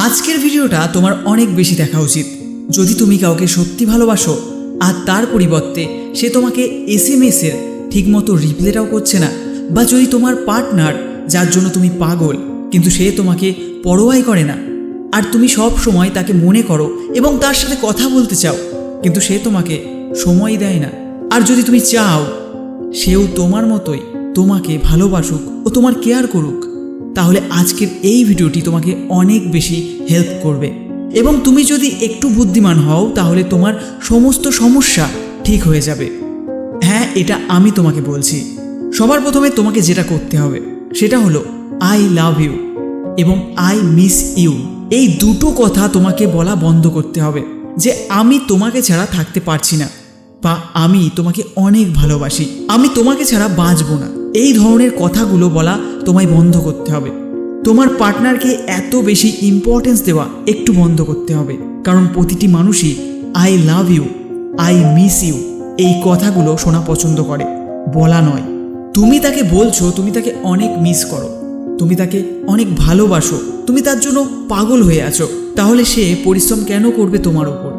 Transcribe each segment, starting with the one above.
আজকের ভিডিওটা তোমার অনেক বেশি দেখা উচিত। যদি তুমি কাউকে সত্যি ভালোবাসো আর তার পরিবর্তে সে তোমাকে SMS এর ঠিকমতো রিপ্লাইটাও করছে না, বা যদি তোমার পার্টনার যার জন্য তুমি পাগল কিন্তু সে তোমাকে পরোয়াই করে না, আর তুমি সব সময় তাকে মনে করো এবং তার সাথে কথা বলতে চাও কিন্তু সে তোমাকে সময় দেয় না, আর যদি তুমি চাও সেও তোমার মতোই তোমাকে ভালোবাসুক ও তোমার কেয়ার করুক, তাহলে আজকের এই ভিডিওটি তোমাকে অনেক বেশি হেল্প করবে। এবং তুমি যদি একটু বুদ্ধিমান হও তাহলে তোমার সমস্ত সমস্যা ঠিক হয়ে যাবে। হ্যাঁ, এটা আমি তোমাকে বলছি। সবার প্রথমে তোমাকে যেটা করতে হবে সেটা হলো আই লাভ ইউ এবং আই মিস ইউ। এই দুটো কথা তোমাকে বলা বন্ধ করতে হবে, যে আমি তোমাকে ছাড়া থাকতে পারছি না, বা আমি তোমাকে অনেক ভালোবাসি, আমি তোমাকে ছাড়া বাঁচবো না। এই ধরনের কথাগুলো বলা তোমায় বন্ধ করতে হবে। তোমার পার্টনারকে এত বেশি ইম্পর্টেন্স দেওয়া একটু বন্ধ করতে হবে, কারণ প্রতিটি মানুষই I love you, I miss you এই কথাগুলো শোনা পছন্দ করে, বলা নয়। তুমি তাকে বলছো তুমি তাকে অনেক মিস করো, তুমি তাকে অনেক ভালোবাসো, তুমি তার জন্য পাগল হয়ে আছো, তাহলে সে পরিশ্রম কেন করবে তোমার উপর?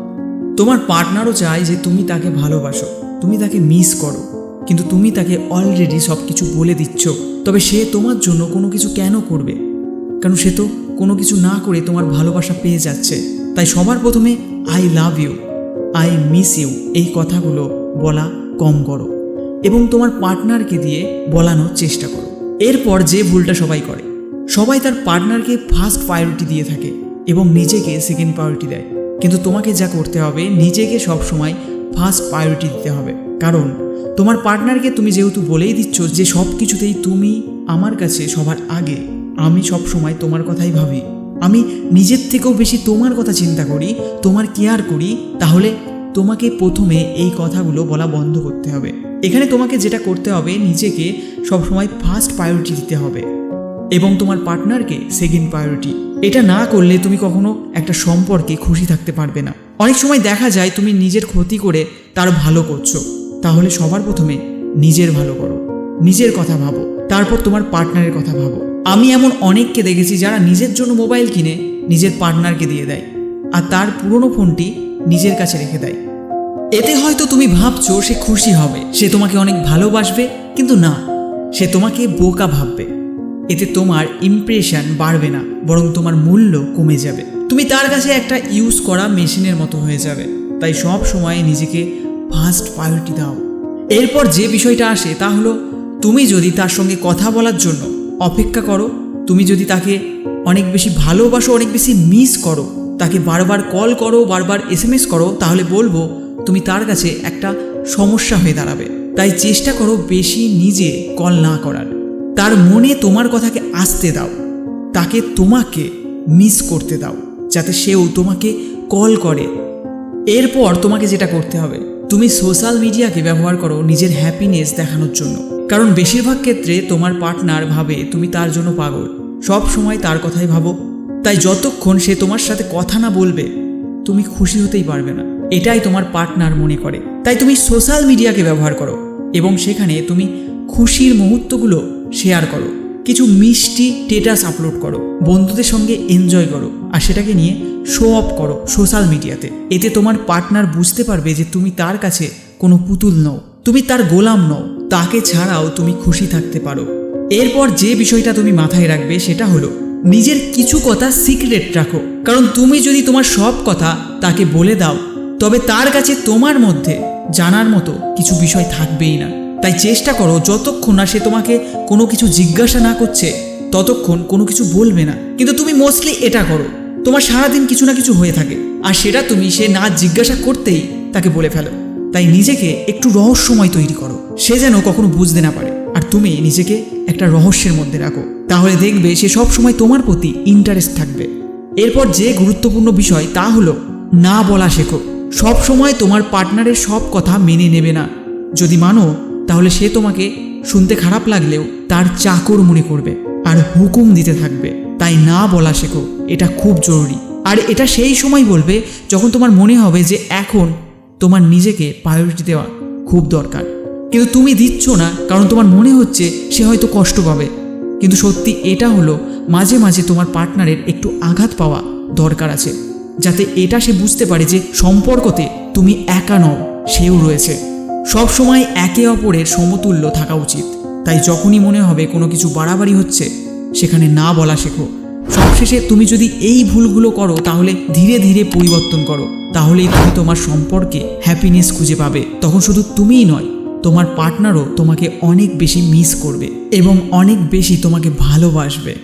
তোমার পার্টনারও চায় যে তুমি তাকে ভালোবাসো, তুমি তাকে মিস করো, কিন্তু তুমি তাকে অলরেডি সব কিছু বলে দিচ্ছ, তবে সে তোমার জন্য কোনো কিছু কেন করবে? কারণ সে তো কোনো কিছু না করে তোমার ভালোবাসা পেয়ে যাচ্ছে। তাই সবার প্রথমে I love you, I miss you এই কথাগুলো বলা কম করো এবং তোমার পার্টনারকে দিয়ে বলানোর চেষ্টা করো। এরপর যে ভুলটা সবাই করে, সবাই তার পার্টনারকে ফার্স্ট প্রায়োরিটি দিয়ে থাকে এবং নিজেকে সেকেন্ড প্রায়োরিটি দেয়। কিন্তু তোমাকে যা করতে হবে, নিজেকে সবসময় ফার্স্ট প্রায়োরিটি দিতে হবে। কারণ তোমার পার্টনারকে তুমি যেহেতু বলেই দিচ্ছ যে সব কিছুতেই তুমি আমার কাছে সবার আগে, আমি সব সময় তোমার কথাই ভাবি, আমি নিজের থেকেও বেশি তোমার কথা চিন্তা করি, তোমার কেয়ার করি, তাহলে তোমাকে প্রথমে এই কথাগুলো বলা বন্ধ করতে হবে। এখানে তোমাকে যেটা করতে হবে, নিজেকে সবসময় ফার্স্ট প্রায়োরিটি দিতে হবে এবং তোমার পার্টনারকে সেকেন্ড প্রায়োরিটি। এটা না করলে তুমি কখনো একটা সম্পর্কে খুশি থাকতে পারবে না। অনেক সময় দেখা যায় তুমি নিজের ক্ষতি করে তার ভালো করছো। তাহলে সবার প্রথমে নিজের ভালো করো, নিজের কথা ভাবো, তারপর তোমার পার্টনারের কথা ভাবো। আমি এমন অনেককে দেখেছি যারা নিজের জন্য মোবাইল কিনে নিজের পার্টনারকে দিয়ে দেয় আর তার পুরনো ফোনটি নিজের কাছে রেখে দেয়। এতে হয়তো তুমি ভাবছো সে খুশি হবে, সে তোমাকে অনেক ভালোবাসবে, কিন্তু না, সে তোমাকে বোকা ভাববে। এতে তোমার ইমপ্রেশন বাড়বে না, বরং তোমার মূল্য কমে যাবে। তুমি তার কাছে একটা ইউজ করা মেশিনের মতো হয়ে যাবে। তাই সব সময় নিজেকে ফার্স্ট প্রায়োরিটি দাও। এরপর যে বিষয়টা আসে তা হলো, তুমি যদি তার সঙ্গে কথা বলার জন্য অপেক্ষা করো, তুমি যদি তাকে অনেক বেশি ভালোবাসো, অনেক বেশি মিস করো, তাকে বারবার কল করো, বারবার SMS করো, তাহলে বলবো তুমি তার কাছে একটা সমস্যা হয়ে দাঁড়াবে। তাই চেষ্টা করো বেশি নিজে কল না করার। তার মনে তোমার কথাকে আসতে দাও, তাকে তোমাকে মিস করতে দাও, যাতে সেও তোমাকে কল করে। এরপর তোমাকে যেটা করতে হবে, তুমি সোশ্যাল মিডিয়াকে ব্যবহার করো নিজের হ্যাপিনেস দেখানোর জন্য। কারণ বেশিরভাগ ক্ষেত্রে তোমার পার্টনার ভাবে তুমি তার জন্য পাগল, সব সময় তার কথাই ভাবো। তাই যতক্ষণ সে তোমার সাথে কথা না বলবে তুমি খুশি হতেই পারবে না, এটাই তোমার পার্টনার মনে করে। তাই তুমি সোশ্যাল মিডিয়াকে ব্যবহার করো এবং সেখানে তুমি খুশির মুহূর্তগুলো শেয়ার করো, কিছু মিষ্টি স্ট্যাটাস আপলোড করো, বন্ধুদের সঙ্গে এনজয় করো, আর সেটাকে নিয়ে শো অফ করো সোশ্যাল মিডিয়াতে। এতে তোমার পার্টনার বুঝতে পারবে যে তুমি তার কাছে কোনো পুতুল নও, তুমি তার গোলাম নও, তাকে ছাড়াও তুমি খুশি থাকতে পারো। এরপর যে বিষয়টা তুমি মাথায় রাখবে সেটা হলো, নিজের কিছু কথা সিক্রেট রাখো। কারণ তুমি যদি তোমার সব কথা তাকে বলে দাও, তবে তার কাছে তোমার মধ্যে জানার মতো কিছু বিষয় থাকবেই না। তাই চেষ্টা করো যতক্ষণ না সে তোমাকে কোনো কিছু জিজ্ঞাসা না করছে ততক্ষণ কোনো কিছু বলবে না। কিন্তু তুমি মোস্টলি এটা করো, তোমার সারাদিন কিছু না কিছু হয়ে থাকে আর সেটা তুমি সে না জিজ্ঞাসা করতেই তাকে বলে ফেলো। তাই নিজেকে একটু রহস্যময় তৈরি করো, সে যেন কখনো বুঝতে না পারে, আর তুমি নিজেকে একটা রহস্যের মধ্যে রাখো। তাহলে দেখবে সে সব সময় তোমার প্রতি ইন্টারেস্ট থাকবে। এরপর যে গুরুত্বপূর্ণ বিষয় তা হলো, না বলা শেখো। সব সময় তোমার পার্টনারের সব কথা মেনে নেবে না। যদি মানো তাহলে সে তোমাকে শুনতে খারাপ লাগলেও তার চাকর মনে করবে আর হুকুম দিতে থাকবে। তাই না বলা শেখো, এটা খুব জরুরি। আর এটা সেই সময় বলবে যখন তোমার মনে হবে যে এখন তোমার নিজেকে প্রায়োরিটি দেওয়া খুব দরকার, কিন্তু তুমি দিচ্ছ না কারণ তোমার মনে হচ্ছে সে হয়তো কষ্ট পাবে। কিন্তু সত্যি এটা হলো মাঝে মাঝে তোমার পার্টনারের একটু আঘাত পাওয়া দরকার আছে, যাতে এটা সে বুঝতে পারে যে সম্পর্কতে তুমি একা নও, সেও রয়েছে। সব সময় একে অপরের সমতুল্য থাকা উচিত। তাই যখনই মনে হবে কোনো কিছু বাড়াবাড়ি হচ্ছে, সেখানে না বলা শেখো। সবশেষে তুমি যদি এই ভুলগুলো করো তাহলে ধীরে ধীরে পরিবর্তন করো, তাহলেই তুমি তোমার সম্পর্কে হ্যাপিনেস খুঁজে পাবে। তখন শুধু তুমিই নয়, তোমার পার্টনারও তোমাকে অনেক বেশি মিস করবে এবং অনেক বেশি তোমাকে ভালোবাসবে।